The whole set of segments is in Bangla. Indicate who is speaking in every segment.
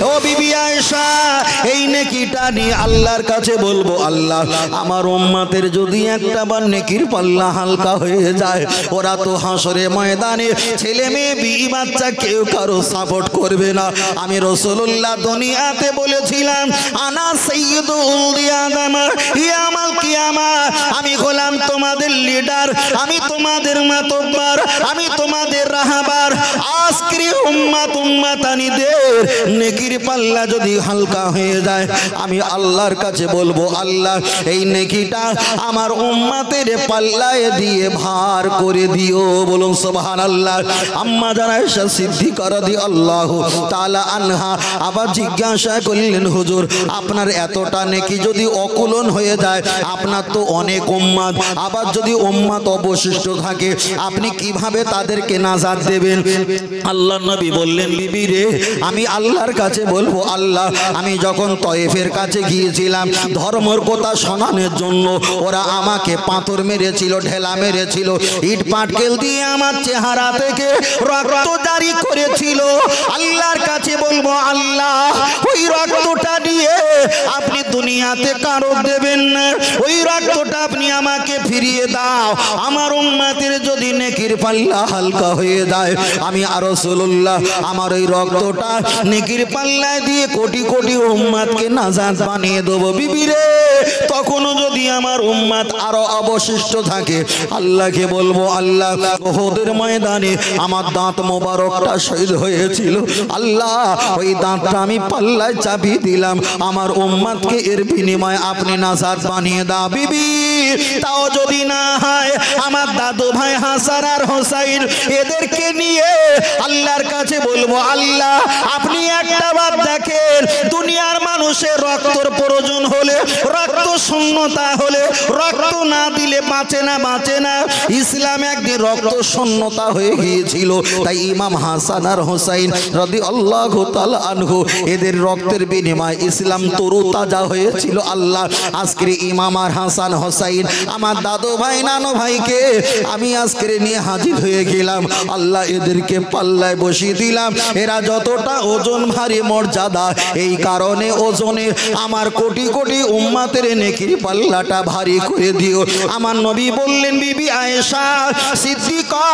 Speaker 1: ও বিবি আয়েশা এই নেকিটা নিয়ে আল্লাহর কাছে বলবো, আল্লাহ আমার উম্মতের যদি একটা বার নেকির পাল্লা হালকা হয়ে যায়, ওরা তো হাসরে ময়দানে ছেলে মেয়ে বিবি বাচ্চা কেউ কারো সাপোর্ট করবে না। আমি রাসূলুল্লাহ দুনিয়াতে বলেছিলাম আনা সাইয়্যিদুল আদম ইয়াউমাল কিয়ামা, আমি হলাম তোমাদের লিডার, আমি তোমাদের মাতব্বর, আমি তোমাদের রাহবার। আজকের উম্মত উম্মতানিদের নেকির পাল্লা যদি হালকা হয়ে যায়, আমি আল্লাহর কাছে বলবো, আল্লাহ এই নেকিটা আমার উম্মতের পাল্লায় দিয়ে ভার করে দিও। বলুন সুবহানাল্লাহ। আম্মা জান আয়েশা সিদ্দিকা রাদিয়াল্লাহু তাআলা আনহা আবার জিজ্ঞাসা করলেন, হুজুর আপনার এতটা নেকি যদি অকুলন হয়ে যায়, আপনার তো অনেক উম্মত, আবার যদি উম্মত অবশিষ্ট থাকে আপনি কিভাবে তাদেরকে নাজাত দেবেন? আল্লাহর নবী বললেন, বিবি রে আমি আল্লাহর কাছে বলবো, আল্লাহ আমি যখন তয়েফের কাছে গিয়েছিলাম ধর্মের কথা শোনানোর জন্য, ওরা আমাকে পাথর মেরেছিল, ঢেলা মেরেছিল, ইট পাটকেল দিয়ে আমার চেহারা থেকে রক্ত জারি করেছিল। আল্লাহর কাছে বলবো, আল্লাহ ওই রক্তটা দিয়ে আপনি দুনিয়াতে কারো দেবেন না, ওই রক্তটা আপনি আমাকে ফিরিয়ে দাও। আমার উম্মতের যদি নেকির পাল্লা হালকা হয়ে যায়, আমি আর রাসূলুল্লাহ আমার ওই রক্তটা নেকির পাল্লায় দিয়ে কোটি কোটি উম্মতকে নাজাত বানিয়ে দেবো। বিবি রে তখনও যদি আমার উম্মত আরো অবশিষ্ট থাকে, আল্লাহকে বলবো, আল্লাহ উহুদের ময়দানে আমার দাঁত মোবারকটা শহীদ হয়েছিল, আল্লাহ ওই দাঁতটা আমি পাল্লায় চাপিয়ে দিলাম, আমার উম্মতকে এর বিনিময়ে আপনি নাজাত বানিয়ে দাও। বিবি তাও যদি না হয়, আমার দাদু ভাই হাসান আর হোসাইন এদেরকে নিয়ে আল্লাহর কাছে বলবো, আল্লাহ আপনি একটা বার দেখেন, দুনিয়ার মানুষের রক্তর প্রয়োজন হলে, রক্ত শূন্যতা হলে, রক্ত না দিলে বাঁচে না, বাঁচে না। ইসলাম একদিন রক্ত শূন্যতা হয়ে গিয়েছিল, তাই ইমাম হাসান আর হোসাইন রাদিয়াল্লাহু তাআলা আনহু এদের রক্তের বিনিময়ে ইসলাম তরু তাজা হয়েছিল। আল্লাহ আজকের ইমাম আর হাসান হোসাইন আমার দাদু ভাই নানু ভাইকে আমি আজকের নিয়ে হাজির হয়ে গেলাম, আল্লাহ এদেরকে পাল্লায় বসিয়ে দিলাম। এরা যতটা ওজন ভারী মর্যাদা, এই কারণে ওজনে আমার কোটি কোটি উম্মতের নেকির পাল্লাটা ভারী করে দিও। আমার নবী বললেন, বিবি আয়েশা সিদ্দিকা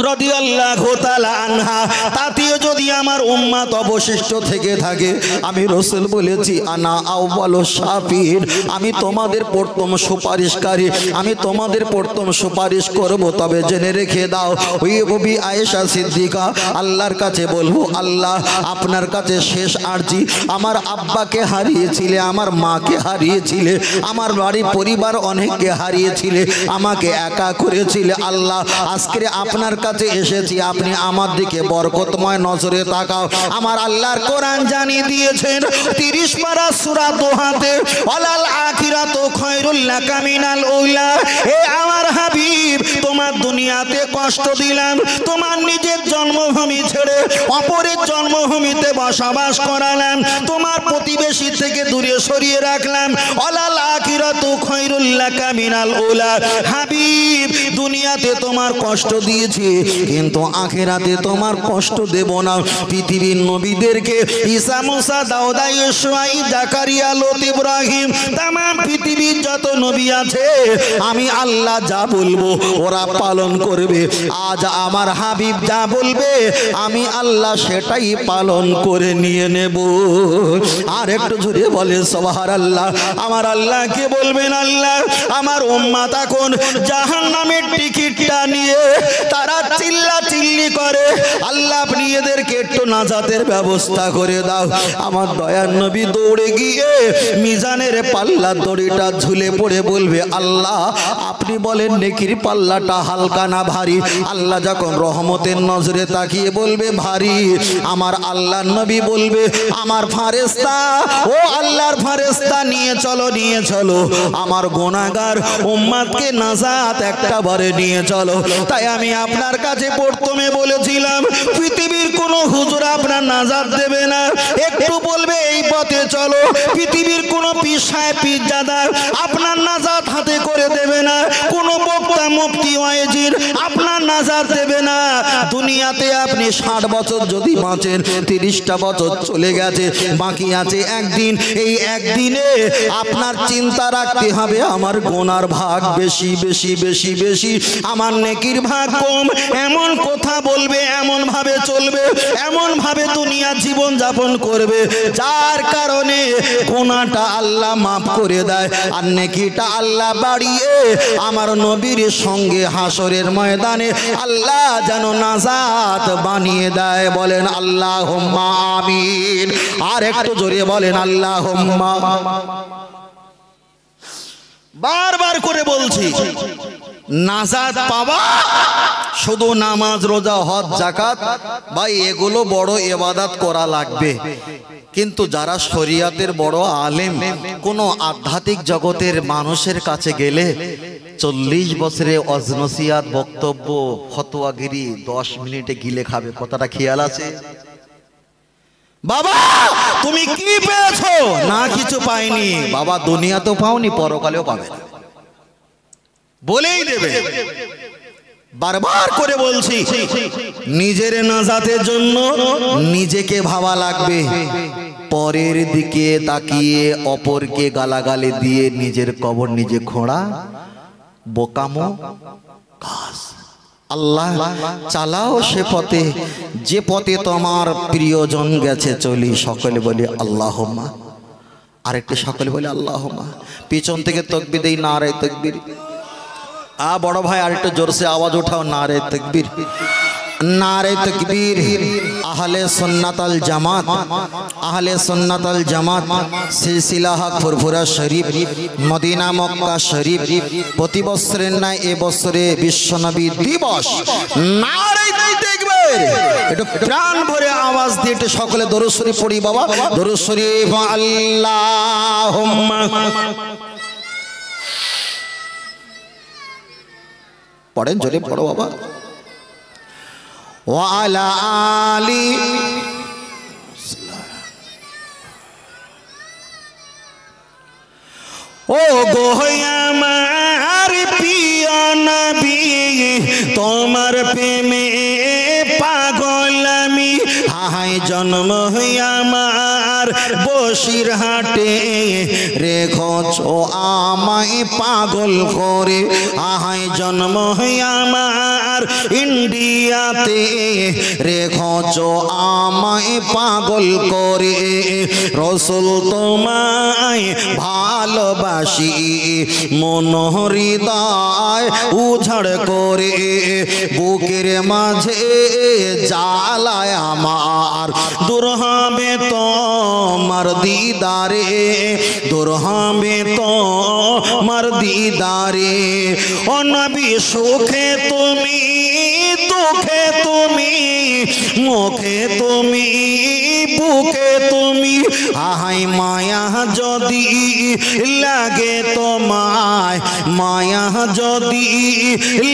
Speaker 1: রাদিয়াল্লাহু তাআলা আনহা তাতেও যদি আমার উম্মত অবশিষ্ট থেকে থাকে, আমি রাসূল বলেছি আনা আউয়ালু শাফির, আমি তোমাদের প্রথম সুপারিশকারী, আমি তোমাদের প্রথম সুপারিশ করব। তবে জেনে রেখে দাও, ওই বিবি আয়েশা সিদ্দিকা আল্লাহর কাছে বলবো, আল্লাহ আপনার কাছে শেষ আরজি, আমার আব্বাকে হারিয়েছিলে, আমার মাকে হারিয়েছিলে, আমার বাড়ি পরিবার অনেককে হারিয়েছিলে, আমাকে একা করেছিলে, আল্লাহ আজকে আপনার কাছে এসেছি, আপনি আমার দিকে বরকতময় নজরে তাকাও। আমার আল্লাহর কোরআন জানিয়ে দিয়েছেন 30 পারা সূরা দোহাতে, ওয়ালাল আখিরাতু খায়রুল লাকা মিনাল উলা। হে আমার হাবিব, তোমার দুনিয়াতে কষ্ট দিলাম, তোমার নিজের জন্মভূমি ছেড়ে অপরের জন্মভূমিতে বসবাস করালাম, তোমার প্রতিবেশী থেকে দূরে সরিয়ে রাখলাম, ওয়ালাল আখিরাতু খায়রুল লাকা মিনাল উলা। হাবিব দুনিয়াতে তোমার কষ্ট দিয়েছি, কিন্তু আখিরাতে তোমার কষ্ট দেব না। পৃথিবীর নবীদেরকে ঈসা মুসা দাউদ ইউসুফ জাকারিয়া লূত ইব্রাহিম तमाम পৃথিবীর যত নবী আছে আমি আল্লাহ যা বলবো ওরা পালন করবে। আজ আমার হাবিব যা বলবে আমি আল্লাহ সেটাই পালন করে নিয়ে নেব। আর একটু জোরে বলে সুবহানাল্লাহ। আমার আল্লাহকে বলবেন, আল্লাহ আমার উম্মত এখন জাহান্নামের টিকিটটা নিয়ে তারা চিল্লাচিল্লি করে, আল্লাহ আপনি এদেরকে একটু নাজাতের ব্যবস্থা করে দাও। আমার দয়ার নবী দৌড়ে গিয়ে মিজানের পাল্লা দড়িটা ঝুলে পড়ে বলবে, আল্লাহ আপনি বলেন নেকির পাল্লাটা হালকা না ভারী? আল্লাহ যখন রহমতের নজরে তাকিয়ে বলবে ভারী, আমার আল্লাহর নবী বলবে, আমার ফারেস্তা ও আল্লাহর ফেরেশতা নিয়ে চলো আমার গুনাহগার উম্মতকে নাজাত একবারে নিয়ে চলো। তাই আমি আপনার কাছে প্রথমে বলেছিলাম পৃথিবীর কোন হুজুর আপনার নাজাত দেবে না, একটু বলবে এই পথে চলো। পৃথিবীর কোন পীর সাহেব পীরজাদা আপনার নাজাত হাতে করে দেবে না, কোন বক্তা মুফতি ওয়াইজির আপনার নাজাত দেবে না। দুনিয়াতে আপনি 60 বছর যদি বাঁচেন, 30টা বছর চলে গেছে, বাকি আছে একদিন। এই একদিনে আপনার চিন্তা রাখতে হবে আমার গুনার ভাগ বেশি বেশি বেশি বেশি, আমার নেকির ভাগ কম। এমন কথা বলবে, এমন ভাবে চলবে, এমন ভাবে দুনিয়া জীবন যাপন করবে যার কারণে গুনাহটা আল্লাহ মাফ করে দেয় আর নেকিটা আল্লাহ বাড়িয়ে আমার নবীর সঙ্গে হাসরের ময়দানে আল্লাহ যেন নাজাত বানিয়ে দেয়। বলেন আল্লাহুম্মা আমিন। আর একটু জোরে বলেন আল্লাহুম্মা। বারবার করে বলছি, নাজাত পাওয়া শুধু নামাজ রোজা হজ যাকাত ভাই এগুলো বড় ইবাদত করা লাগবে, কিন্তু যারা শরিয়াতের বড় আলেম কোন আধ্যাত্মিক জগতের মানুষের কাছে গেলে 40 বছরে অজনসিয়াত বক্তব্য ফতোয়াগিরি 10 মিনিটে গিলে খাবে। কথাটা খেয়াল আছে? বাবা তুমি কি পেয়েছো? না কিছু পাইনি। বাবা দুনিয়াতেও পাওনি, পরকালেও পাবে না বলেই দেবে। বারবার করে বলছি, নিজের নাজাতের জন্য নিজেকে ভাবা লাগবে, পরের দিকে তাকিয়ে অপরকে গালাগালি দিয়ে নিজের কবর নিজে খোঁড়া বোকামো কাজ। আল্লাহ চালাও সে পথে যে পথে তোমার প্রিয়জন গেছে চলি। সকলে বলি আল্লাহুম্মা। আরেকটা সকলে বলি আল্লাহুম্মা। পিছন থেকে তাকবীর দেই, নারে তাকবীর। বড় ভাই আরেকটু জোরসে আওয়াজ উঠাও, নারে তাকবীর, নারে তাকবীর। আহলে সুন্নাত আল জামাত, আহলে সুন্নাত আল জামাত সিলসিলা হক ফুরফুরা শরীফ মদিনা মক্কা শরীফ প্রতি বছরের ন্যায় এবছরে বিশ্বনবী দিবস। নারে তাকবীর। একটু প্রাণ ভরে আওয়াজ দিয়ে একটু সকলে দরুদ শরীফ পড়ি বাবা। দরুদ শরীফ আল্লাহুম্মা। পড়েন জোরে পড়ো বাবা। ওয়া আলা আলি। ও গো আমার প্রিয় নবী তোমার প্রেমে পাগল আমি। হায় জন্ম আমার বসিরহাটে রেখেছো আমায় পাগল করে। হায় জন্ম আমার ইন্ডিয়াতে রেখেছো আমায় পাগল করে। রসুল তোমায় ভালোবাসি মন হৃদয় উঝাড় করে। বুকের মাঝে জ্বালায় আমার দূর হবে তোমার দিদারে, দূর হবে তোমার দিদারে। ও নবী সুখে তুমি দুঃখে তুমি মুখে তুমি বুকে তুমি। আহাই মায়া যদি লাগে তোমায়, মায়া যদি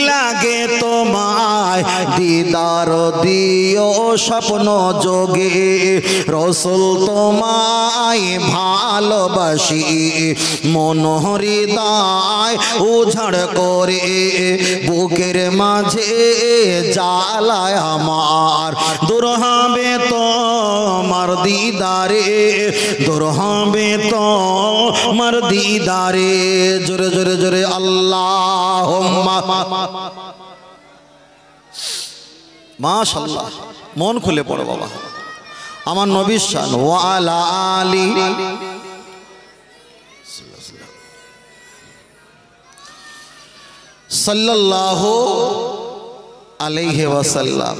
Speaker 1: লাগে তোমায় দিদার দিও স্বপ্ন যোগে। রসুল তোমায় ভালোবাসি মন হৃদয় উঝাড় করে। বুকের মাঝে জ্বালায় আমার দূর হবে তোমার দিদারে, দূর হবে তোমার দিদারে। জোরে জোরে জোরে আল্লাহুম্মা। মাশাআল্লাহ, মন খুলে পড়ো বাবা। আমার নবীর শান ওয়া আলা আলি সাল্লাল্লাহু আলাইহি ওয়াসাল্লাম।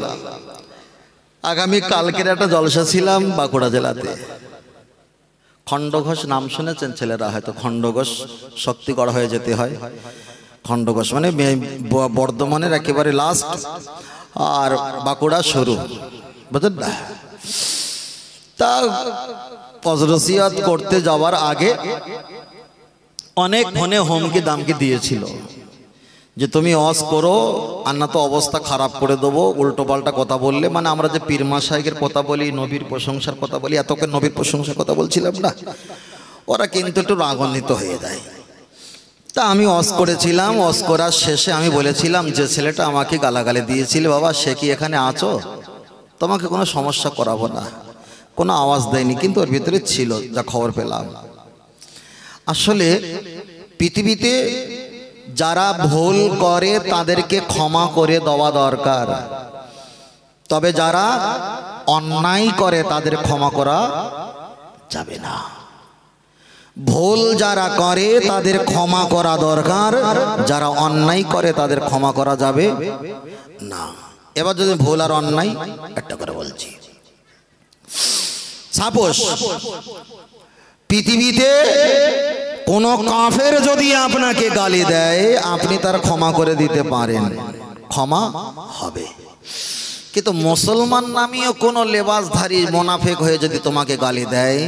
Speaker 1: আগামী কালকের একটা জলসা ছিলাম বাঁকুড়া জেলাতে। খণ্ডঘোষ নাম শুনেছেন ছেলেরা হয়তো? খণ্ডঘোষ শক্তিগড় হয়ে যেতে হয়। খণ্ডঘোষ মানে বর্ধমানের একেবারে লাস্ট আর বাঁকুড়া শুরু, বুঝলেন না? তা তা নসিহত করতে যাওয়ার আগে অনেক ফোনে হুমকি দামকি দিয়েছিল যে তুমি ওয়াজ করো আর না তো অবস্থা খারাপ করে দেবো, উল্টো পাল্টা কথা বললে। মানে আমরা যে পীর মাশায়েখের কথা বলি, নবীর প্রশংসার কথা বলি, এতকে নবীর প্রশংসার কথা বলছিলাম না, ওরা কিন্তু একটু রাগান্বিত হয়ে যায়। তা আমি ওয়াজ করেছিলাম, ওয়াজ করার শেষে আমি বলেছিলাম যে ছেলেটা আমাকে গালাগালি দিয়েছিল, বাবা সে কি এখানে আছো, তোমাকে কোনো সমস্যা করাবো না। কোনো আওয়াজ দেয়নি, কিন্তু ওর ভিতরে ছিল, যা খবর পেলাম। আসলে পৃথিবীতে যারা ভুল করে তাদেরকে ক্ষমা করে দেওয়া দরকার, তবে যারা অন্যায় করে তাদের ক্ষমা করা যাবে না। ভুল যারা করে তাদের ক্ষমা করা দরকার, যারা অন্যায় করে তাদের ক্ষমা করা যাবে না। এবার যদি ভুল আর অন্যায় একটা করে বলছি, সাপোজ পৃথিবীতে কোন কাফের যদি আপনাকে গালি দেয়, আপনি তার ক্ষমা করে দিতে পারেন, ক্ষমা হবে। কিন্তু মুসলমান নামীয় কোন লেবাসধারী মুনাফিক হয়ে যদি তোমাকে গালি দেয়,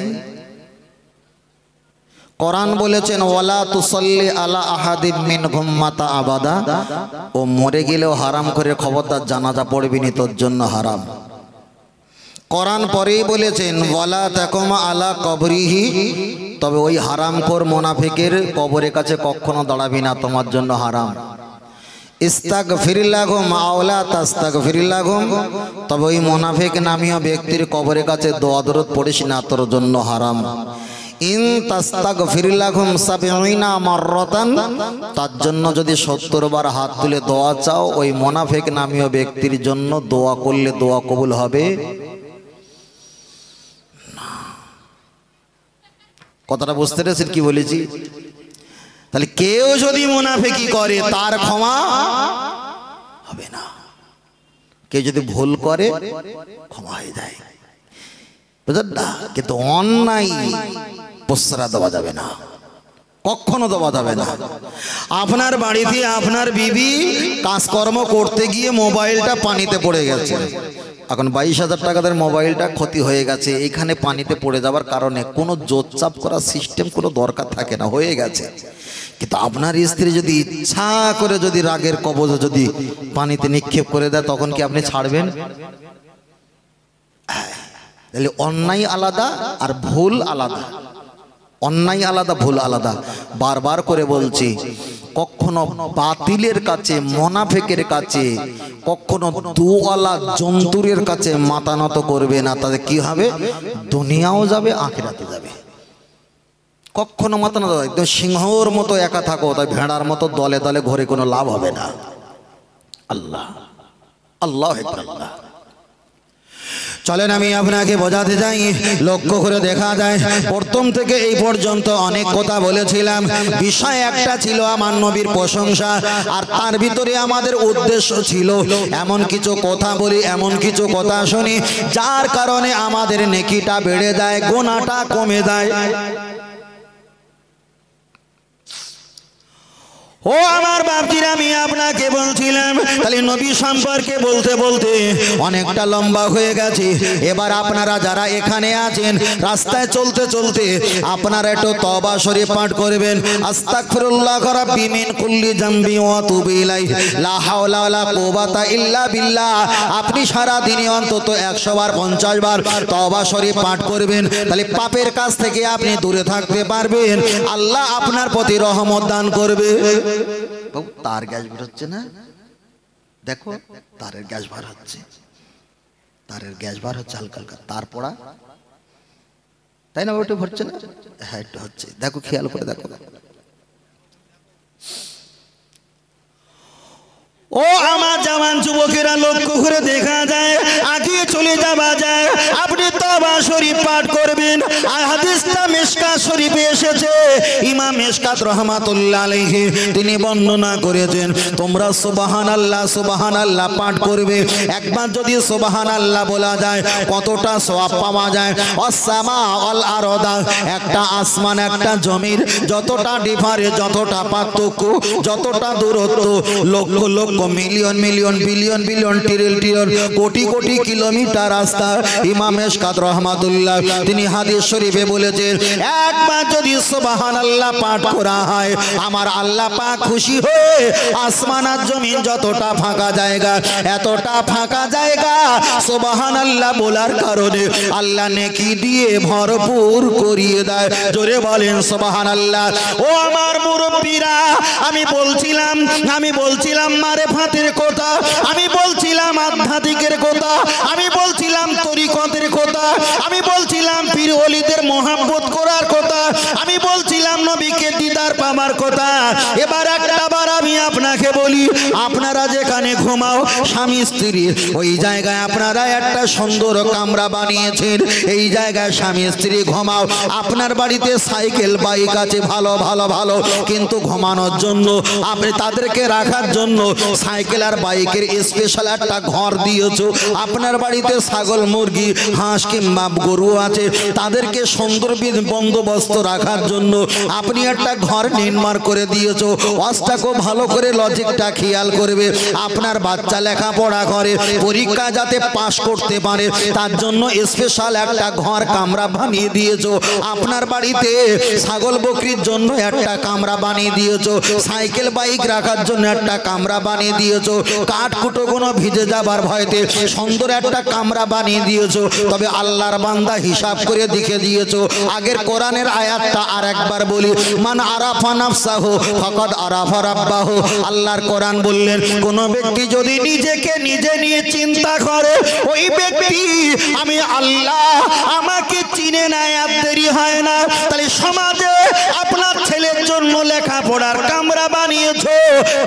Speaker 1: কোরআন বলেছেন ওয়ালা তুসাল্লি আলা আহাদিম মিনহুম মাতা আবাদা, ও মরে গেলেও হারাম করে খবরদার জানাজা পড়বি নি, তোর জন্য হারাম। কোরআন পরেই বলেছেন ওয়ালা তাকুম আলা কবরিহি, তবে ওই হারামখোর মুনাফিকের কবরের কাছে কখনো দাঁড়াবি না, তোমার জন্য হারাম। ইস্তাগফির লাহুম আওলা তাস্তাগফির লাহুম, তবে ওই মুনাফিক নামীয় ব্যক্তির কবরের কাছে দোয়া দরুদ পড়িস না, তোর জন্য হারাম। ইন তাস্তাগফির লাহুম ৭০ মাররাতান, তার জন্য যদি ৭০ বার হাত তুলে দোয়া চাও, ওই মুনাফিক নামীয় ব্যক্তির জন্য দোয়া করলে দোয়া কবুল হবে না। কথাটা বুঝতে পেরেছেন কি বলেছি? তাহলে কেউ যদি মুনাফিকি করে তার ক্ষমা হবে না, কেউ যদি ভুল করে ক্ষমা হয়ে যায়, বুঝলেন না? কিন্তু অন্যায় প্রশ্রয় দেওয়া যাবে না, কখনো দেওয়া যাবে না। আপনার বাড়িতে আপনার বিবি কাজকর্ম করতে গিয়ে মোবাইলটা পানিতে পড়ে গেছে, এখন 22,000 টাকার মোবাইলটা ক্ষতি হয়ে গেছে, এখানে পানিতে পড়ে যাওয়ার কারণে কোনো জোরচাপ করার সিস্টেম কোনো দরকার থাকে না, হয়ে গেছে। কিন্তু আপনার স্ত্রী যদি ইচ্ছা করে যদি রাগের কবজে যদি পানিতে নিক্ষেপ করে দেয়, তখন কি আপনি ছাড়বেন? তাহলে অন্যায় আলাদা আর ভুল আলাদা, অন্যায় আলাদা ভুল আলাদা। বারবার করে বলছি, কখনো বাতিলের কাছে, মুনাফিকের কাছে, কখনো দুওয়ালা জন্তুরের কাছে মাথা নত করবে না, তাদের কি হবে? দুনিয়াও যাবে, আখিরাতে যাবে। কখনো মাথা নত, একদম সিংহর মতো একা থাকো, তাই ভেড়ার মতো দলে দলে ঘরে কোনো লাভ হবে না। আল্লাহ আল্লাহ আল্লাহ। চলেন আমি আপনাকে বোঝাতে চাই, লক্ষ্য করে দেখা যায় প্রথম থেকে এই পর্যন্ত অনেক কথা বলেছিলাম, বিষয় একটা ছিল আমার নবীর প্রশংসা, আর তার ভিতরে আমাদের উদ্দেশ্য ছিল এমন কিছু কথা বলি, এমন কিছু কথা শুনি যার কারণে আমাদের নেকিটা বেড়ে যায়, গুনাহটা কমে যায়। ও আমার বাপজিরা, আমি আপনাকে বলছিলাম, তাহলে নবী সম্পর্কে বলতে বলতে অনেকটা লম্বা হয়ে গেছে। এবার আপনারা যারা এখানে আছেন, রাস্তায় চলতে চলতে আপনারা একটু তওবা শরীফ পাঠ করবেন। আস্তাগফিরুল্লাহ রাব্বি মিন কুল্লি যামবি ওয়া তুবু ইলাইহি লা হাওলা ওয়ালা কুওয়াতা ইল্লা বিল্লাহ। আপনি সারা দিনে অন্তত 100 বার 50 বার তওবা শরীফ পাঠ করবেন, তাহলে পাপের কাছ থেকে আপনি দূরে থাকতে পারবেন, আল্লাহ আপনার প্রতি রহমত দান করবে। তার গ্যাস বের হচ্ছে না, দেখো তারের গ্যাস বার হচ্ছে, তারের গ্যাস বার হচ্ছে হালকা হালকা, তার পড়া, তাই না? ওটা ভরছে না? হ্যাঁ একটু হচ্ছে, দেখো খেয়াল করে দেখো। ও আমার জওয়ান যুবকেরা, লক্ষ্য করে দেখা যায়, আগে চলে যাওয়া যায়, আপনি তওবা শরীফ পাঠ করবেন। আর হাদিসটা মিশকাত শরীফে এসেছে, ইমাম মিশকাত রাহমাতুল্লাহ আলাইহি তিনি বর্ণনা করেছেন, তোমরা সুবহানাল্লাহ সুবহানাল্লাহ পাঠ করবে। একবার যদি সুবহানাল্লাহ বলা যায়, কতটা সওয়াব পাওয়া যায়। আসসামা ওয়াল আরদা, একটা আসমান একটা জমির যতটা ডিফারেন্স, যতটা পার্থক্য, যতটা দূরত্ব, lakh lakh lakh million million billion billion trillion crore crore kilometre রাস্তা। ইমাম এশকাত রহমাতুল্লাহ তিনি হাদিস শরীফে বলেছেন, একবার যদি সুবহানাল্লাহ পাঠ করা হয় আমার আল্লাহ পাক খুশি হয়ে আসমান আর জমিন যতটা ফাঁকা জায়গা, এতটা ফাঁকা জায়গা সুবহানাল্লাহ বলার কারণে আল্লাহ নেকি দিয়ে ভরপুর করিয়ে দেয়। জোরে বলেন সুবহানাল্লাহ। ও আমার মুরব্বীরা, আমি বলছিলাম মারেফাতের কথা, আমি বলছিলাম আধ্যাত্মিকের কথা, আমি বলছিলাম তরিকতের কথা, আমি বলছিলাম পীর ওলিদের মহব্বত করার কথা, আমি বলছিলাম নবীকে দিদার পাবার কথা। এবার একটাবার আমি আপনাকে বলি, আপনারা যেখানে ঘুমাও স্বামী স্ত্রী, ওই জায়গায় আপনারা একটা সুন্দর কামরা বানিয়েছেন, এই জায়গায় স্বামী স্ত্রী ঘুমাও। আপনার বাড়িতে সাইকেল বাইক আছে ভালো ভালো ভালো, কিন্তু ঘুমানোর জন্য আপনি তাদেরকে রাখার জন্য সাইকেল আর বাইকের স্পেশাল একটা ঘর দিয়েছো। আপনার বাড়িতে ছাগল মুরগি হাঁস কিংবা গরু আছে, তাদেরকে সুন্দর বন্দোবস্ত রাখার জন্য আপনি একটা ঘর নির্মাণ করে দিয়েছো। অষ্টাকে ভালো করে লজিকটা খেয়াল করবে, আপনার বাচ্চা লেখাপড়া করে পরীক্ষা যাতে পাস করতে পারে তার জন্য স্পেশাল একটা ঘর কামরা বানিয়ে দিয়েছো। আপনার বাড়িতে ছাগল বকরির জন্য একটা কামরা বানিয়ে দিয়েছো, সাইকেল বাইক রাখার জন্য একটা কামরা বানিয়ে দিয়েছো, কাঠকুটো কোনো ভিজে যাবার ভয়তে সুন্দর একটা কামরা বানিয়ে দিয়েছো। তবে আল্লাহর বান্দা হিসাব করে দেখে দিয়েছো। আগের কোরআনের আয়াতটা আর একবার বলি, মান আরাফা নাফসাহু ফাকাদ আরাফা রাব্বাহু। আল্লাহর কোরআন বললেন, কোন ব্যক্তি যদি নিজেকে নিজে নিয়ে চিন্তা করে, ওই ব্যক্তি আমি আল্লাহ আমাকে চিনে নেয় আর দেরি হয় না। তাহলে সমাজে আপনার ছেলের জন্য লেখাপড়ার কামরা বানিয়েছো,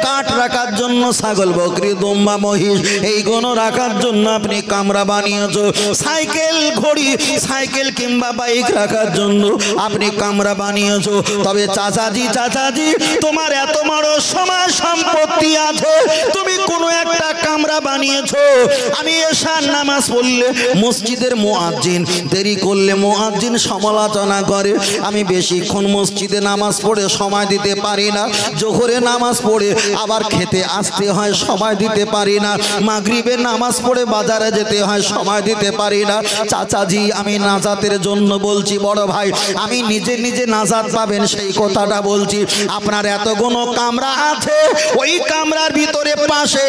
Speaker 1: কাঠ রাখার জন্য ছাগল বকরি দুম্বা মহিষ এইগুলো রাখার জন্য আপনি কামরা বানিয়েছো, সাইকেল ঘড়ি সাইকেল কিংবা বাইক রাখার জন্য আপনি কামরা বানিয়েছো। তবে চাচাজি তোমার এত বড় সমাজ সম্পত্তি আছে, তুমি কোনো একটা কামরা বানিয়েছো। আমি এশার নামাজ পড়লে মসজিদের মুয়াজ্জিন দেরি করলে মুয়াজ্জিন সমালোচনা করে, আমি বেশিক্ষণ মসজিদে নামাজ পড়ে সময় দিতে পারি না, জোহরে নামাজ পড়ে আবার খেতে আসতে হয় সময় দিতে পারি না, মাগরিবের নামাজ পড়ে বাজারে যেতে হয় সময় দিতে পারি না। চাচাজি আমি নাজাতের জন্য বলছি, বড় ভাই আমি নিজে নিজে নাজাত পাবেন সেই কথাটা বলছি। আপনার এতগুলো কামরা আছে, ওই কামরার ভিতরে পাশে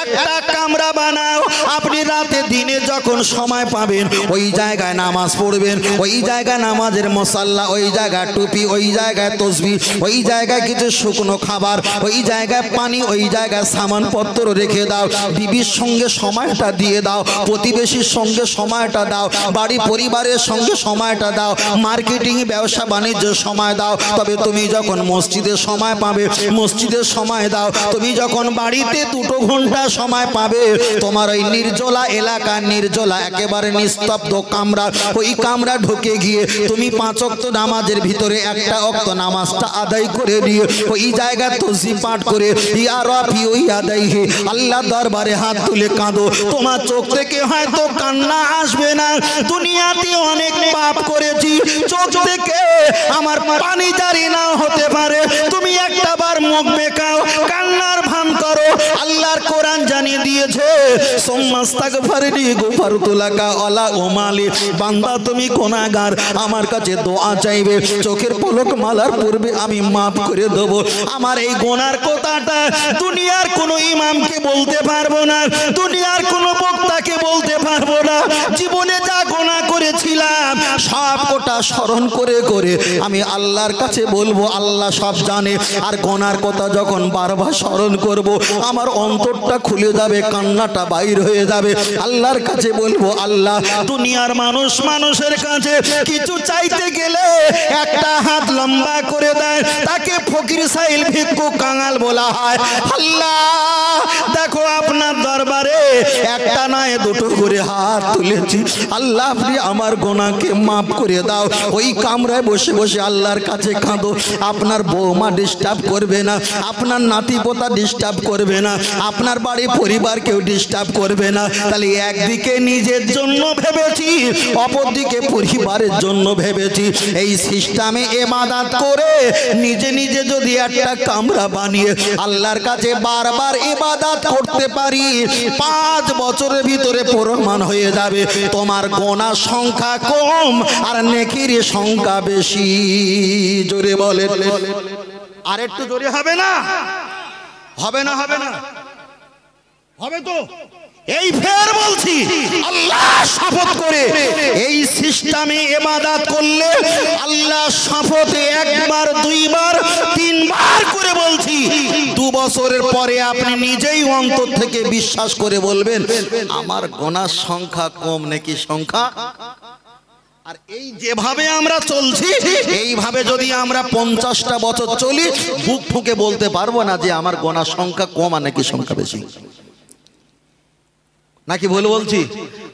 Speaker 1: একটা কামরা বানাও। আপনি রাতে দিনে যখন সময় পাবেন ওই জায়গায় নামাজ পড়বেন, ওই জায়গায় নামাজের মশাল্লা, ওই জায়গায় টুপি, ওই জায়গায় তসবিহ, ওই জায়গায় কিছু শুকনো খাবার, ওই জায়গায় পানি, ওই জায়গায় সামানপত্র রেখে দাও। বিবির সঙ্গে সময়টা দিয়ে দাও, প্রতিবেশীর সঙ্গে সময়টা দাও, বাড়ি পরিবারের সঙ্গে সময়টা দাও, মার্কেটিং ব্যবসা বাণিজ্য সময় দাও। তবে তুমি যখন মসজিদে সময় পাবে মসজিদের সময় দাও, তুমি যখন বাড়িতে 2 ঘন্টা সময় পাবে তোমার ওই নির্জলা এলাকা, নির্জলা একেবারে নিস্তব্ধ কামরা, ওই কামরা ঢুকে গিয়ে তুমি 5 ওয়াক্ত নামাজের ভিতরে একটা ওয়াক্ত নামাজটা আদায় করে নিয়ে ওই জায়গা তসবিহ পাঠ করে ইয়া রাফি ওই আদাইহি আল্লাহ দরবারে হাত তুলে কাঁদো। তোমার চোখ থেকে হয়তো কান্না আসবে না, দুনিয়াতে অনেক পাপ করেছি, চোখ থেকে আমার পানি জারি না হতে পারে, তুমি একটাবার মুখ বেঁকাও, কান্নার ভান করো। আল্লাহর কোরআন জানিয়ে দিয়েছে, সুম্মাস্তাগফিরনি গফারতু লাকা ওয়ালা উমালি, বান্দা তুমি গুনাহগার, আমার কাছে দোয়া চাইবে, চোখের পলক মালার পূর্বে আমি মাফ করে দেব। আমার এই গুনার কথাটা দুনিয়ার কোনো ইমামকে বলতে পারবো না, দুনিয়ার কোনো বক্তাকে বলতে পারবো না। জীবনে যা গুনাহ করেছিলাম সব কোটা স্মরণ করে করে আমি আল্লাহর কাছে বলবো, আল্লাহ সব জানে। আর গুনার কথা যখন বারবার স্মরণ করব আমার অন্তরটা খুলে যাবে, কান্নাটা বাইর হয়ে যাবে। আল্লাহর কাছে বলবো, আল্লাহ দুনিয়ার মানুষ মানুষের কাছে কিছু চাইতে গেলে একটা হাত লম্বা করে দেয়, তাকে ফকির সাইল ভিক্ষু কাঙাল বলা হয়। আল্লাহ দেখো আপনার দরবারে একটা নয় 2 করে হাত তুলেছি, আল্লাহ আপনি আমার গুনাহকে মাফ করে দাও। ওই কামরায় বসে বসে আল্লাহর কাছে কাঁদো। আপনার বৌমা ডিস্টার্ব করবে না, আপনার নাতি পোতা ডিস্টার্ব করবে না, আপনার বাড়ি পরিবার কেউ ডিস্টার্ব করবে না। তাহলে একদিকে নিজের জন্য ভেবেছি, অপরদিকে পরিবারের জন্য ভেবেছি। এই সিস্টেমে ইবাদত করে নিজে নিজে যদি একটা কামরা বানিয়ে আল্লাহর কাছে বারবার ইবাদত করতে পারি, 5 বছরের ভিতরে প্রমাণ হয়ে যাবে তোমার গুনাহ সংখ্যা কম আর নেকির সংখ্যা বেশি। জোরে বলেন, আর একটু জোরে হবে না? হবে না? হবে না? হবে তো। এই ফের বলছি, আল্লাহ শপথ করে এই সিস্টেমে ইবাদত করলে আল্লাহ শপথে 1 বার 2 বার 3 বার করে বলছি, 2 বছরের পরে আপনি নিজেই অন্তর থেকে বিশ্বাস করে বলবেন আমার গুনাহ সংখ্যা কম নাকি সংখ্যা। আর এই যেভাবে আমরা চলছি, এইভাবে যদি আমরা 50টা বছর চলি, বুক ফুঁকে বলতে পারবো না যে আমার গুনাহ সংখ্যা কম আর নাকি সংখ্যা বেশি। নাকি ভুল বলছি?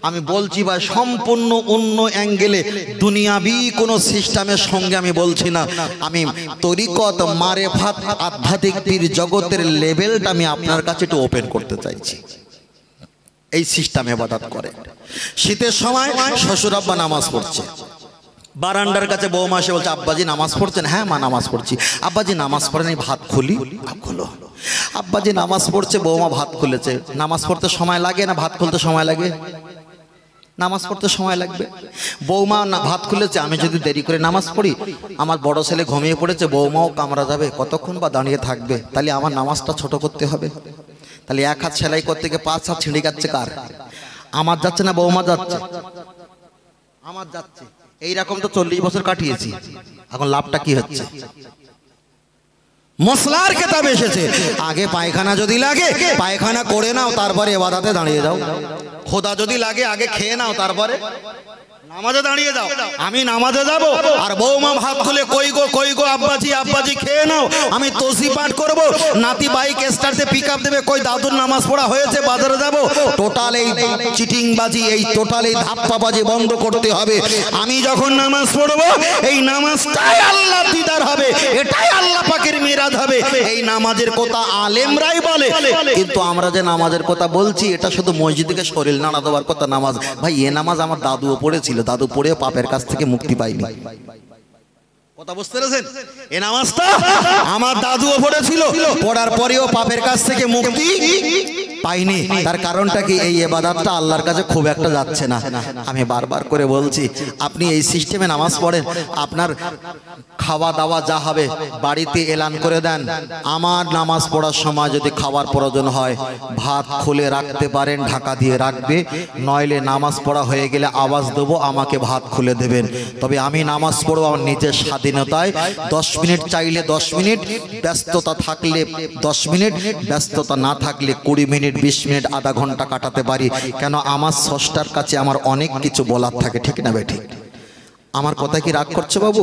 Speaker 1: আমি বলছি ভাই সম্পূর্ণ অন্য অ্যাঙ্গেলে, দুনিয়াবি কোনো সিস্টেমের সঙ্গে আমি বলছি না। আমি তরিকত মারেফাত আধ্যাত্মিক পীর জগতের লেভেলটা আমি আপনার কাছে একটু ওপেন করতে চাইছি। এই সিস্টেমে ইবাদত করে। শীতের সময় শ্বশুর আব্বা নামাজ পড়ছে, বারান্দার কাছে বৌমা এসে বলছে আব্বাজি নামাজ পড়ছেন? হ্যাঁ মা নামাজ পড়ছি। আব্বাজি নামাজ পড়েন, ভাত খুলি। খুলো। আব্বাজি নামাজ পড়ছে, বৌমা ভাত খুলেছে। নামাজ পড়তে সময় লাগে না ভাত খুলতে সময় লাগে? নামাজ পড়তে সময় লাগবে। বৌমা না ভাত খুলেছে, আমি যদি দেরি করে নামাজ পড়ি, আমার বড় ছেলে ঘুমিয়ে পড়েছে, বৌমাও কামড়া যাবে, কতক্ষণ বা দাঁড়িয়ে থাকবে, তাহলে আমার নামাজটা ছোট করতে হবে। তাহলে 1 হাত সেলাই করতে গিয়ে 5 হাত ছিঁড়ে যাচ্ছে কার? আমার যাচ্ছে না বৌমা যাচ্ছে? আমার যাচ্ছে। এইরকম তো 40 বছর কাটিয়েছি, এখন লাভটা কি হচ্ছে? মশলার কিতাব এসেছে, আগে পায়খানা যদি লাগে পায়খানা করে নাও, তারপরে ইবাদতে দাঁড়িয়ে যাও। খোদা যদি লাগে আগে খেয়ে নাও, তারপরে নামাজে দাঁড়িয়ে যাও। আমি নামাজে যাব আর বৌমা ভাত খুলে কই গো আব্বাজি আব্বাজি খেয়ে নাও, আমি তসবি পাঠ করব, নাতি বাইক স্টার্টে পিকআপ দেবে, কই দাদুর নামাজ পড়া হয়েছে বাজারে যাব। টোটাল এই চিটিংবাজি, এই টোটাল এই ধাপ্পাবাজি বন্ধ করতে হবে। আমি যখন নামাজ পড়ব, এই নামাজটাই আল্লাহ দিদার হবে, এটাই আল্লাহ পাকের মিরাজ হবে। এই নামাজের কথা আলেমরাই বলে, কিন্তু আমরা যে নামাজের কথা বলছি এটা শুধু মসজিদে শরীর নাড়া দেওয়ার কথা নামাজ। ভাই এ নামাজ আমার দাদুও পড়েছিল, দাদু পড়ে পাপের কাছ থেকে মুক্তি পাইনি। কথা বুঝতে পেরেছেন? এই নামাজটা আমার দাদুও পড়েছিল, পড়ার পরেও পাপের কাছ থেকে মুক্তি পাইনি। তার কারণটা কি? এই ইবাদতটা আল্লাহর কাছে খুব একটা যাচ্ছে না। আমি বারবার করে বলছি, আপনি এই সিস্টেমে নামাজ পড়েন, আপনার খাওয়া দাওয়া যা হবে বাড়িতে এলান করে দেন। আমার নামাজ পড়ার সময় যদি খাবার প্রয়োজন হয়, ভাত খুলে রাখতে পারেন, ঢাকা দিয়ে রাখবে, নইলে নামাজ পড়া হয়ে গেলে আওয়াজ দেবো, আমাকে ভাত খুলে দেবেন। তবে আমি নামাজ পড়বো আমার নিজের স্বাধীনতায়। 10 মিনিট চাইলে 10 মিনিট, ব্যস্ততা থাকলে 10 মিনিট, ব্যস্ততা না থাকলে 20 মিনিট, 20 মিনিট, আধা ঘন্টা কাটাতে পারি। কেন? আমার স্রষ্টার কাছে আমার অনেক কিছু বলার থাকে, ঠিক না বেঠিক? আমার কথা কি রাগ করছে বাবু?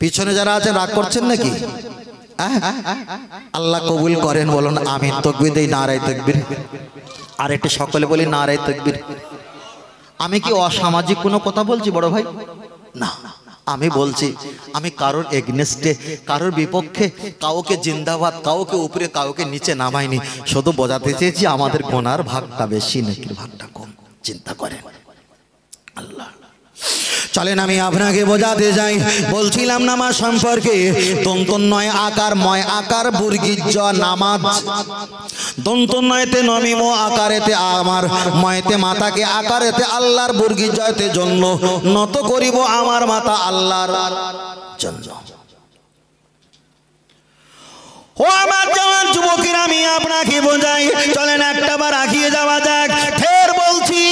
Speaker 1: পিছনে যারা আছেন রাগ করছেন নাকি? আল্লাহ কবুল করেন, বলুন আমিন। তাকবীর দেই, নারায়ে তাকবীর। আর একটু সকলে বলি নারায়ে তাকবীর। আমি কি অসামাজিক কোনো কথা বলছি বড় ভাই? না, আমি বলছি আমি কারোর এগনেস্টে, কারোর বিপক্ষে, কাউকে জিন্দাবাদ, কাউকে উপরে কাউকে নিচে নামাইনি। শুধু বোঝাতে চেয়েছি আমাদের গুনার ভাগটা বেশি, নেকির ভাগটা কম। চিন্তা করেন আল্লাহ। চলেন আমি আপনাকে বোঝাতে যাই। বলছিলাম নামাজ সম্পর্কে, দন্তন নয় আকার, ময় আকার, বুর্গিজ নামাজ। দন্তন নয়তে নমিম আকারেতে আমার, ময়তে মাতাকে আকারেতে আল্লাহর, বুর্গিজতে জন্য নত করিব আমার মাতা আল্লাহর জন্য। ও আমার জওয়ান যুবকেরা, আমি আপনাকে বোঝাই, চলেন একটা বার আগিয়ে যাওয়া যাক। ফের বলছি,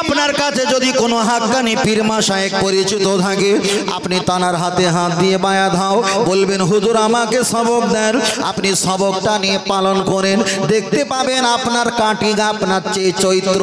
Speaker 1: আপনার কাছে যদি কোনো হাক্কানি পীর মাশায়েখ পরিচিত থাকে, আপনি তানার হাতে হাত দিয়ে বায়াত হও, বলবেন হুজুর আমাকে সবক দেন। আপনি সবকটা নিয়ে পালন করেন, দেখতে পাবেন আপনার কাটিং, আপনার চরিত্র,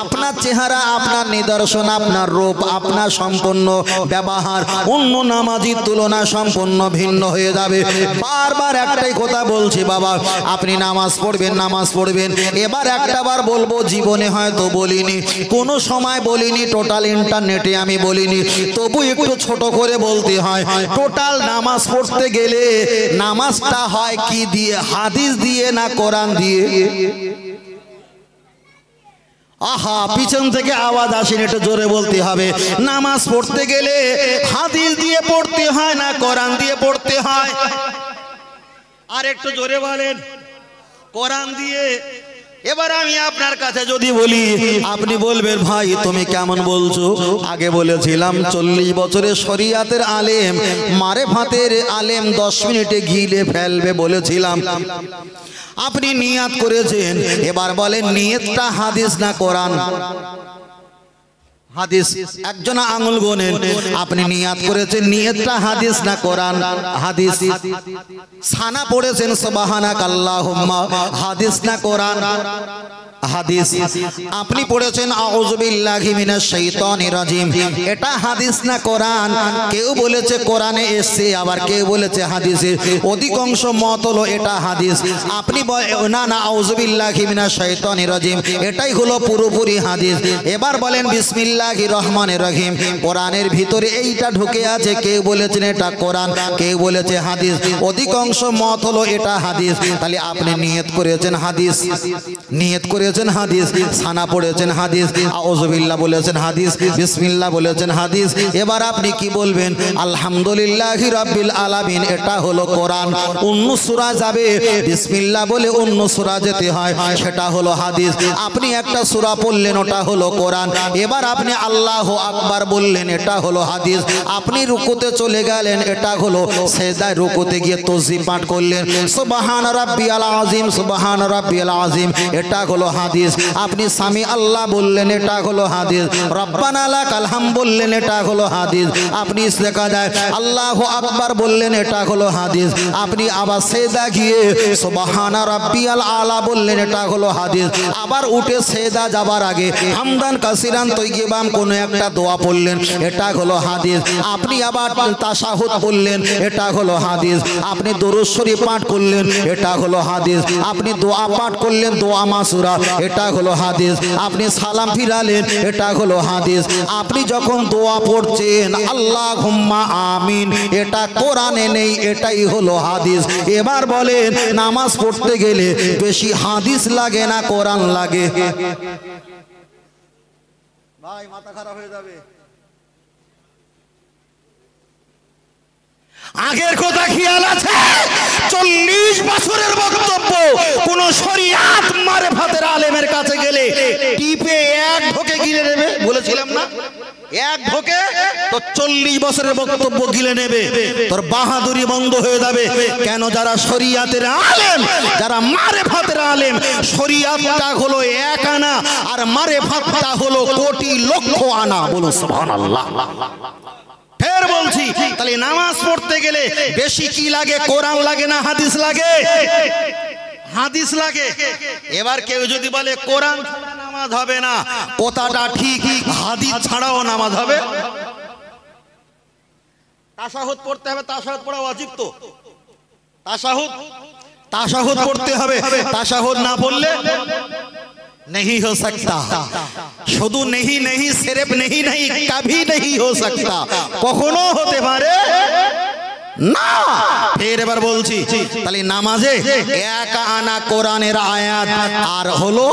Speaker 1: আপনার চেহারা, আপনার নিদর্শন, আপনার রূপ, আপনার সম্পূর্ণ ব্যবহার অন্য নামাজির তুলনা সম্পূর্ণ ভিন্ন হয়ে যাবে। বারবার একটাই কথা বলছি বাবা, আপনি নামাজ পড়বেন, নামাজ পড়বেন। এবার একটা বার বলবো, জীবনে হয়তো বলি বলিনি, কোনো সময় বলিনি, টোটাল ইন্টারনেটে আমি বলিনি, তবু একটু ছোট করে বলতে হয়। টোটাল নামাজ পড়তে গেলে নামাজটা হয় কি দিয়ে? হাদিস দিয়ে না কোরআন দিয়ে? আহা, পিছন থেকে আওয়াজ আসেনি, একটু জোরে বলতে হবে। নামাজ পড়তে গেলে হাদিস দিয়ে পড়তে হয় না কোরআন দিয়ে পড়তে হয়? আর একটু জোরে বলেন, কোরআন দিয়ে। এবার আমি আপনার কাছে যদি বলি, আপনি বলবেন ভাই তুমি কেমন বলছো? আগে বলেছিলাম 40 বছরের শরিয়াতের আলেম, মারেফাতের আলেম 10 মিনিটে গিলে ফেলবে বলেছিলাম। আপনি নিয়াত করেছেন, এবার বলেন নিয়তটা হাদিস না কোরআন? হাদিস। একজন আঙুল গোনেন, আপনি নিয়াত করেছেন নিয়তটা হাদিস না কোরআন? হাদিস। সানা পড়েছেন সুবহানাক আল্লাহুম্মা, হাদিস না কোরআন? হাদিস। আপনি পড়েছেন আউযু বিল্লাহি মিনাশ শাইতানির রাজিম, এটা হাদিস না কোরআন? কেউ বলেছে কোরআনে এসেছে, আবার কেউ বলেছে হাদিসে। অধিকাংশ মত হলো এটা হাদিস। আপনি না না আউযু বিল্লাহি মিনাশ শাইতানির রাজিম, এটাই হলো পুরোপুরি হাদিস। এবার বলেন বিসমিল্লাহির রহমানির রহিম, কোরআনের ভিতরে এইটা ঢুকে আছে। কেউ বলেছেন এটা কোরআন, কেউ বলেছে হাদিস। অধিকাংশ মত হলো এটা হাদিস। তাহলে আপনি নিয়ত করেছেন হাদিস, নিয়ত করে হাদিস, সানা পড়েছেন হাদিস, আউযুবিল্লাহ বলেছেন হাদিস, বিসমিল্লাহ বলেছেন হাদিস। এবার আপনি কি বলবেন? আলহামদুলিল্লাহি রাব্বিল আলামিন, এটা হলো কোরআন। অন্য সূরা যাবে, বিসমিল্লাহ বলে অন্য সূরা যেতে হয়, সেটা হলো হাদিস। আপনি একটা সূরা পড়লেন, ওটা হলো কোরআন। এবার আপনি আল্লাহু আকবার বললেন, এটা হলো হাদিস। আপনি রুকুতে চলে গেলেন, এটা হলো সিজদায়, রুকুতে গিয়ে তাসবিহ পাঠ করলেন, সুবহান রাব্বিয়াল আযীম, সুবহান রাব্বিয়াল আযীম, এটা হলো হাদিস। আপনি সামি আল্লাহ বললেন, এটা হলো হাদিস। রব্বানা লাকাল হামদ বললেন, এটা হলো হাদিস। আপনি দেখা যায় আল্লাহু আকবার বললেন, এটা হলো হাদিস। আপনি আবার সিজদা গিয়ে সুবহানা রাব্বিয়াল আলা বললেন, এটা হলো হাদিস। আবার উঠে সিজদা যাবার আগে হামদান কাসিরান তাইয়িবাম কোন একটা দোয়া পড়লেন, এটা হলো হাদিস। আপনি আবার তাশাহুদ বললেন, এটা হলো হাদিস। আপনি দরুদ শরীফ পাঠ করলেন, এটা হলো হাদিস। আপনি দোয়া পাঠ করলেন, দোয়া মাসুরা, এটা হলো হাদিস। আপনি সালাম ফিরালেন, এটা হলো হাদিস। আপনি যখন দোয়া পড়ছেন আল্লাহুম্মা আমিন, এটা কোরআনে নেই, এটাই হলো হাদিস। এবার বলেন নামাজ পড়তে গেলে বেশি হাদিস লাগে না কোরআন লাগে? ভাই মাথা খারাপ হয়ে যাবে। আগের কথা খেয়াল আছে? 40 বছরের বক্তব্য, কোন শরিয়াত মারেফাতের আলেমের কাছে গেলে টিপে এক ঢোকে গিলে নেবে বলেছিলাম না? এক ঢোকে তো 40 বছরের বক্তব্য গিলে নেবে, তোর বাহাদুরি বন্ধ হয়ে যাবে। কেন? যারা শরিয়াতের আলেম, যারা মারেফাতের আলেম, শরিয়াতটা হলো 1 আনা আর মারেফাতটা হলো কোটি লক্ষ আনা। বলুন সুবহানাল্লাহ। ফের বলছি, তাহলে নামাজ পড়তে গেলে বেশি কি লাগে? কোরআন লাগে না হাদিস লাগে? হাদিস লাগে। এবার কেউ যদি বলে কোরআন ছাড়া নামাজ হবে না, কথাটা ঠিক, হাদিস ছাড়াও নামাজ হবে। তাশাহুদ পড়তে হবে, তাশাহুদ পড়া ওয়াজিব তো। তাশাহুদ পড়তে হবে, তাশাহুদ না পড়লে नहीं हो सकता। শুধু नहीं नहीं सिर्फ नहीं नहीं कभी नहीं हो सकता, কখনো হতে পারে না। ফের এবার বলছি, তাহলে নামাজে 1 আনা কোরআনের আয়াত আর হলো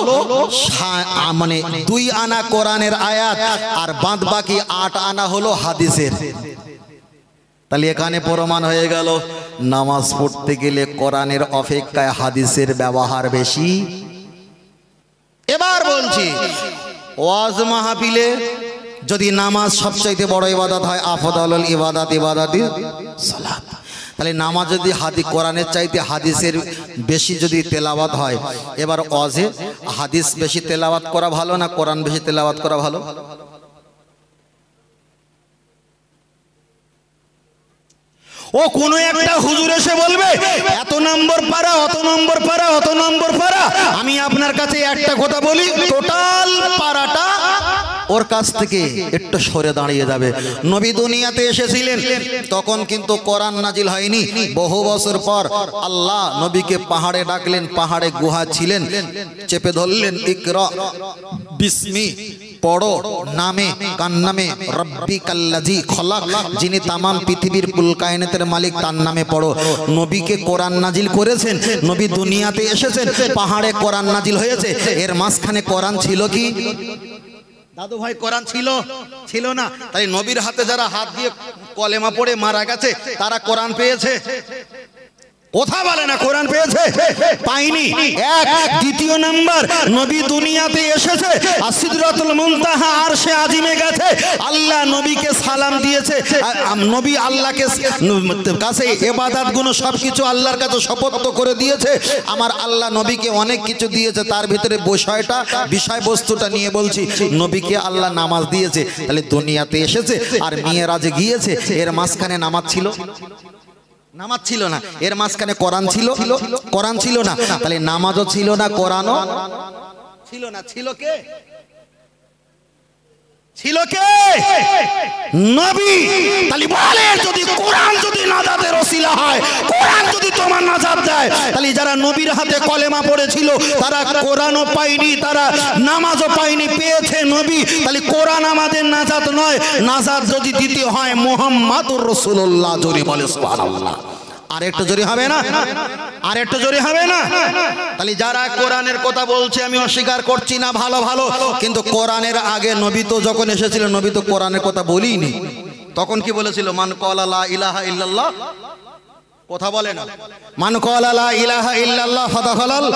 Speaker 1: মানে 2 আনা কোরআনের আয়াত আর বাদ বাকি 8 আনা হলো হাদিসের। তাহলে এখানে প্রমাণ হয়ে গেল নামাজ পড়তে গেলে কোরআনের অপেক্ষায় হাদিসের ব্যবহার বেশি। এবার বলছি, ওয়াজ মাহফিলে যদি নামাজ সবচাইতে বড় ইবাদত হয়, আফদালুল ইবাদাত ইবাদাতি সালাত, তাহলে নামাজ যদি কোরআনের চাইতে হাদিসের বেশি যদি তেলাওয়াত হয়, এবার ওয়াজে হাদিস বেশি তেলাওয়াত করা ভালো না কোরআন বেশি তেলাওয়াত করা ভালো? ও কোন একটা হুজুর এসে বলবে এত নম্বর পারা, অত নম্বর পারা, অত নম্বর পারা। আমি আপনার কাছে একটা কথা বলি, টোটাল পারাটা ওর কাছ থেকে একটু সরে দাঁড়িয়ে যাবে। নবী দুনিয়াতে এসেছিলেন তখন কিন্তু কোরআন নাজিল হয়নি। বহু বছর পর আল্লাহ নবীকে পাহাড়ে ডাকলেন, পাহাড়ে গুহা ছিলেন, চেপে ধরলেন, ইকরা বিসমি পড়ো নামে কার নামে রব্বিকাল্লাযী খলাক, যিনি তামাম পৃথিবীর কুল কায়নাতের মালিক, তার নামে পড়ো। নবীকে কোরআন নাজিল করেছেন, নবী দুনিয়াতে এসেছেন, পাহাড়ে কোরআন নাজিল হয়েছে। এর মাঝখানে কোরআন ছিল কি দাদু ভাই? কোরআন ছিল না। তাই নবীর হাতে যারা হাত দিয়ে কলেমা পড়ে মারা গেছে তারা কোরআন পেয়েছে? কথা বলে না, কোরআন পেয়েছে? পাইনি। এক। দ্বিতীয় নাম্বার, নবী দুনিয়াতে এসেছে, আর সিদরাতুল মুনতাহা আরশে আজিমে গেছে, আল্লাহ নবীকে সালাম দিয়েছে, নবী আল্লাহকে কাছে ইবাদত গুলো সবকিছু আল্লাহর কাছে শপথ করে দিয়েছে। আমার আল্লাহ নবীকে অনেক কিছু দিয়েছে, তার ভিতরে বিষয়বস্তুটা নিয়ে বলছি। নবীকে আল্লাহ নামাজ দিয়েছে, তাহলে দুনিয়াতে এসেছে আর মিরাজে গিয়েছে, এর মাঝখানে নামাজ ছিল? নামাজ ছিল না। এর মাঝখানে কোরআন ছিল? কোরআন ছিল না। তাহলে নামাজও ছিল না, কোরআনও ছিল না। ছিল কে? ছিল কে? নবী। তাহলে বলে, যদি কোরআন যদি নাজাতের ওসিলা হয়, কোরআন যদি তোমার নাজাত দেয়, তাহলে যারা নবীর হাতে কলেমা পড়েছিল তারা কোরআনও পায়নি, তারা নামাজও পায়নি, পেয়েছে নবী। তাহলে কোরআন আমাদের নাজাত নয়। নাজাত যদি দিতে হয় মুহাম্মাদুর রাসূলুল্লাহ, জোরে বলে সুবহানাল্লাহ। আর একটু জোরে হবে না? আর একটু জোরে হবে না? তাহলে যারা কোরআনের কথা বলছে, আমি অস্বীকার করছি না, ভালো ভালো, কিন্তু কোরআনের আগে নবী তো যখন এসেছিলেন, নবী তো কোরআনের কথা বলিনি। তখন কি বলেছিল? মান ক্বালা লা ইলাহা ইল্লাল্লাহ, কথা বলে না, মান ক্বালা লা ইলাহা ইল্লাল্লাহ ফাদাখালাল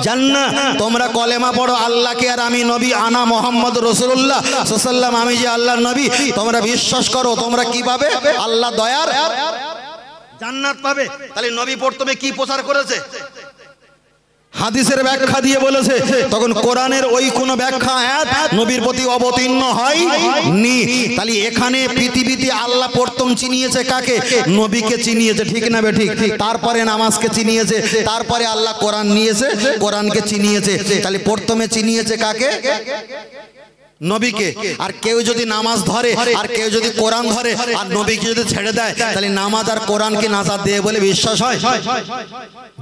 Speaker 1: জান্নাহ। তোমরা কলেমা পড়ো আল্লাহকে আর আমি নবী, আনা মুহাম্মদ রাসূলুল্লাহ সাল্লাল্লাহু আলাইহি ওয়াসাল্লাম, আমি যে আল্লাহর নবী, তোমরা বিশ্বাস করো, তোমরা কি পাবে? আল্লাহ দয়ার জান্নাত পাবে। তাহলে নবী প্রথমে কি প্রচার করেছে? হাদিসের ব্যাখ্যা দিয়ে বলেছে। তখন কোরআনের ওই কোন ব্যাখ্যা আয়াত নবীর প্রতি অবতীর্ণ হয়নি। তাহলে এখানে পৃথিবীতে আল্লাহ প্রথম চিনিয়েছে কাকে? নবীকে চিনিয়েছে, ঠিক না বেঠিক? তারপরে নামাজকে চিনিয়েছে, তারপরে আল্লাহ কোরআন নিয়েছে, কোরআনকে চিনিয়েছে। তাহলে প্রথমে চিনিয়েছে কাকে? নবীকে। আর কেউ যদি নামাজ ধরে আর কেউ যদি কোরআন ধরে আর নবীকে যদি ছেড়ে দেয়, তাহলে নামাজ আর কোরআনকে নাজাত দেয় বলে বিশ্বাস হয়?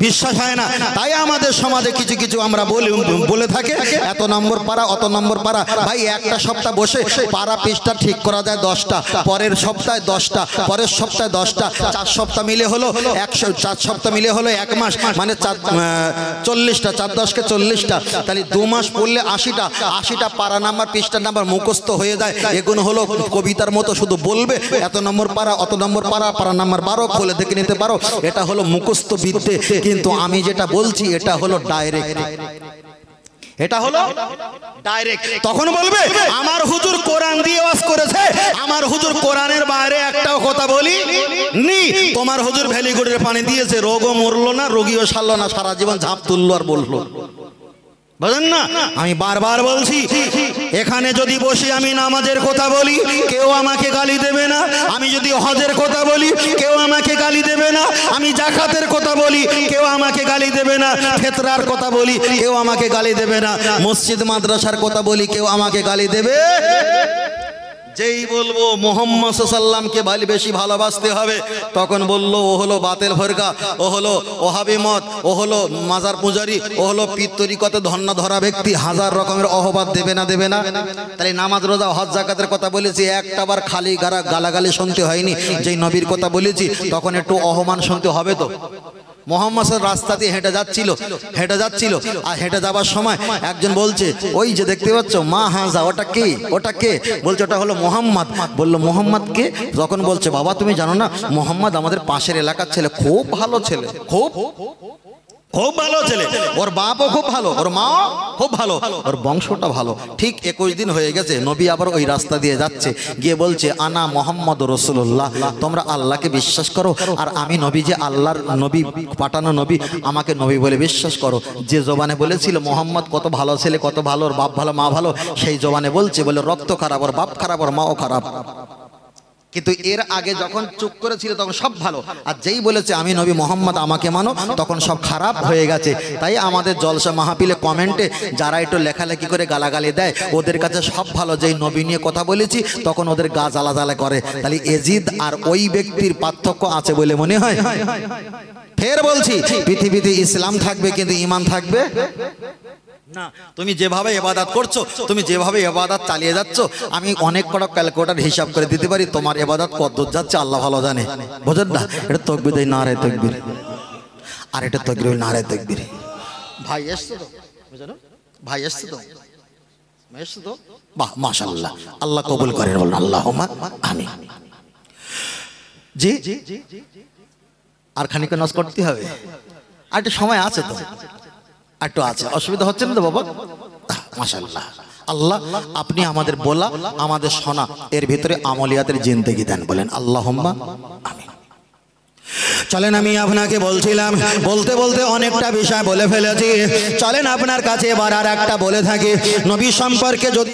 Speaker 1: বিশ্বাস হয় না। তাই আমাদের সমাজে কিছু কিছু আমরা বলে থাকে, এত নম্বর পারা, অত নম্বর পারা। ভাই, একটা সপ্তাহ বসে পারা পৃষ্ঠা ঠিক করা যায় 10টা, পরের সপ্তাহে 10টা, পরের সপ্তাহে 10টা, 4 সপ্তাহ মিলে হলো 100, 4 সপ্তাহ মিলে হলো 1 মাস, মানে 40টা, 4 10কে 40টা। তাহলে 2 মাস পড়লে 80টা পারা নাম্বার, পৃষ্ঠা নাম্বার মুখস্থ হয়ে যায়। এগুলো হলো কবিতার মতো, শুধু বলবে এত নম্বর পারা, অত নম্বর পারা, পারা নাম্বার 12 বলে দেখে নিতে পারো। এটা হলো মুখস্থ বিদ্যে। কিন্তু আমি যেটা বলছি এটা হলো ডাইরেক্ট, এটা হলো ডাইরেক্ট। তখন বলবে আমার হুজুর কোরআন দিয়ে ওয়াজ করেছে, আমার হুজুর কোরআনের বাইরে একটাও কথা বলি নি। তোমার হুজুর ভ্যালিগুড়ের পানি দিয়েছে, রোগও মরলো না, রোগীও সারলো না, সারা জীবন ঝাঁপ তুললো আর বললো। বুঝেন না? আমি বারবার বলছি, এখানে যদি বসে আমি নামাজের কথা বলি, কেউ আমাকে গালি দেবে না। আমি যদি হজের কথা বলি, কেউ আমাকে গালি দেবে না। আমি যাকাতের কথা বলি, কেউ আমাকে গালি দেবে না। ফিতরার কথা বলি, কেউ আমাকে গালি দেবে না। মসজিদ মাদ্রাসার কথা বলি, কেউ আমাকে গালি দেবে। যেই বলবো মুহাম্মদ সাল্লাল্লাহু আলাইহি বেশি ভালোবাসতে হবে, তখন বললো ও হলো বাতিল ফরকা, ও হলো ওহাবি মত, ও হলো মাজার পূজারি, ও হলো পীরতরিকতে ধন্য ধরা ব্যক্তি। হাজার রকমের অহবাদ দেবে না, দেবে না? তাহলে নামাজ, রোজা, হজ, যাকাতের কথা বলেছি, একটাবার খালি গালাগালি শুনতে হয়নি। যেই নবীর কথা বলেছি তখন একটু অহমান শুনতে হবে তো। মোহাম্মদ রাস্তা দিয়ে হেঁটে যাচ্ছিল, আর হেঁটে যাবার সময় একজন বলছে, ওই যে দেখতে পাচ্ছ মা হাজা, ওটা কে? ওটা কে? বলছে ওটা হলো মোহাম্মদ। বললো মোহাম্মদ কে? যখন বলছে বাবা তুমি জানো না, মোহাম্মদ আমাদের পাশের এলাকার ছেলে, খুব ভালো ছেলে, খুব ভালো ছেলে, ওর বাপও খুব ভালো, ওর মাও খুব ভালো, ওর বংশটা ভালো। ঠিক 21 দিন হয়ে গেছে, নবী আবার ওই রাস্তা দিয়ে যাচ্ছে, গিয়ে বলছে আনা মুহাম্মদ রাসূলুল্লাহ, তোমরা আল্লাহকে বিশ্বাস করো আর আমি নবী, যে আল্লাহর নবী, পাঠানো নবী, আমাকে নবী বলে বিশ্বাস করো। যে জবানে বলেছিল মোহাম্মদ কত ভালো ছেলে, কত ভালো, ওর বাপ ভালো, মা ভালো, সেই জবানে বলছে, বলে রক্ত খারাপ, ওর বাপ খারাপ, ওর মাও খারাপ। কিন্তু এর আগে যখন চুপ করেছিল তখন সব ভালো, আর যেই বলেছে আমি নবী মোহাম্মদ আমাকে মানো, তখন সব খারাপ হয়ে গেছে। তাই আমাদের জলসা মাহফিলে কমেন্টে যারা একটু লেখালেখি করে গালাগালি দেয়, ওদের কাছে সব ভালো। যেই নবী নিয়ে কথা বলেছি তখন ওদের গা জ্বালা জ্বালা করে। তাহলে এজিদ আর ওই ব্যক্তির পার্থক্য আছে বলে মনে হয়? ফের বলছি, পৃথিবীতে ইসলাম থাকবে কিন্তু ঈমান থাকবে না, তুমি যেভাবে ইবাদত করছো, তুমি যেভাবে ইবাদত চালিয়ে যাচ্ছ, আমি অনেক বড় ক্যালকুলেটর হিসাব করে দিতে পারি তোমার ইবাদত কতদূর যাচ্ছে আল্লাহ ভালো জানে। বুঝেন না? এটা তাকবীর, এই নারে তাকবীর, আর এটা তাকবীর, নারে তাকবীর। ভাই এসছে তো, বুঝলো? ভাই এসছে তো, এসছে তো, বাহ মাশাআল্লাহ, আল্লাহ কবুল করেন, বলুন আল্লাহুম্মা আমিন। জি, আর খানিকটা নামাজ করতে হবে, আর একটু সময় আছে তো, একটু আছে, অসুবিধা হচ্ছে না তো বাবা? মাশাআল্লাহ, আল্লাহ আপনি আমাদের বলা, আমাদের শোনা, এর ভিতরে আমলিয়াতের জিন্দেগি দেন, বলেন আল্লাহুম্মা আমিন। চলেন, আমি আপনাকে বলছিলাম, বলতে বলতে অনেকটা বিষয় বলে ফেলেছি, চলেন আপনার কাছে এবার আর একটা বলে থাকি। নবী সম্পর্কে যদি